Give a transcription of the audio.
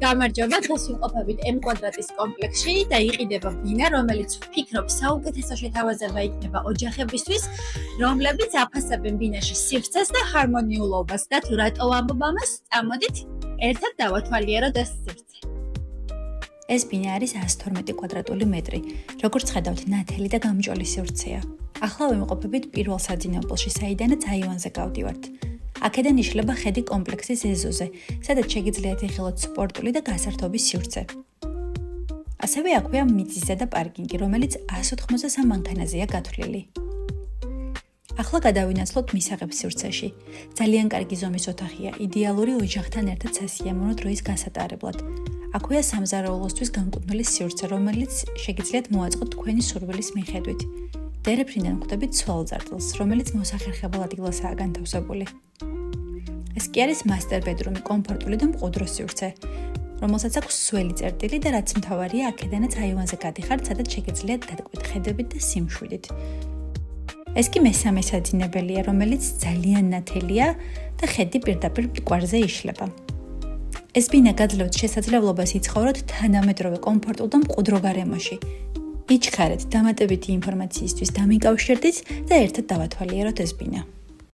გამარჯობა, დღეს ვიმყოფებით M კვადრატის კომპლექსში და იყიდება ბინა, რომელიც ვფიქრობ საუკეთესო შეთავაზება იქნება ოჯახებისთვის, რომლებიც აფასებენ ბინაში სივრცეს და ჰარმონიულობას და თუ რატო ვამბობ ამას, წამოდით ერთად დავათვალიეროთ ეს სივრცე. ეს ბინა არის 112 კვადრატული მეტრი. როგორც ხედავთ, ნათელი და გამჭოლი სივრცეა. ახლა ვიმყოფებით პირველ საძინებელში, საიდანაც აივანზე გავდივართ. აქედან იშლება ხედი კომპლექსის ეზოზე, სადაც შეგიძლიათ იხილოთ სპორტული და გასართობი სივრცე. ასევე აქვეა მიწის და პარკინგი, რომელიც 183 მანქანაზეა გათვლილი. ახლა გადავინაცვლოთ მისაღებ სივრცეში. ძალიან კარგი ზომის ოთახია, იდეალური ოჯახთან ერთად სასიამოვნო დროის გასატარებლად. აქვეა სამზარეულოსთვის განკუთვნილი სივრცე, რომელიც შეგიძლიათ მოაწყოთ თქვენი სურვილის მიხედვით. დერეფრიდან ხვდებით ცვალ წერტილს, რომელიც მოსახერხებელ ადგილასაა განთავსებული. ეს კი არის მასტერ ბედრუმი, კომფორტული და მყუდრო სივრცე, რომელსაც აქვს სველი წერტილი და რაც მთავარია, აქედანაც აივანზე გადიხართ, სადაც შეგიძლიათ დატკბეთ ხედებით და სიმშვიდით. ეს კი მესამე საძინებელია, რომელიც ძალიან ნათელია და ხედი პირდაპირ მტკვარზე იშლება. ეს ბინა გაძლევთ შესაძლებლობას იცხოვროთ თანამედროვე კომფორტულ და მყუდრო გარემოში. იჩქარეთ დამატებითი ინფორმაციისთვის დამიკავშირდით და ერთად დავათვალიეროთ ეს ბინა.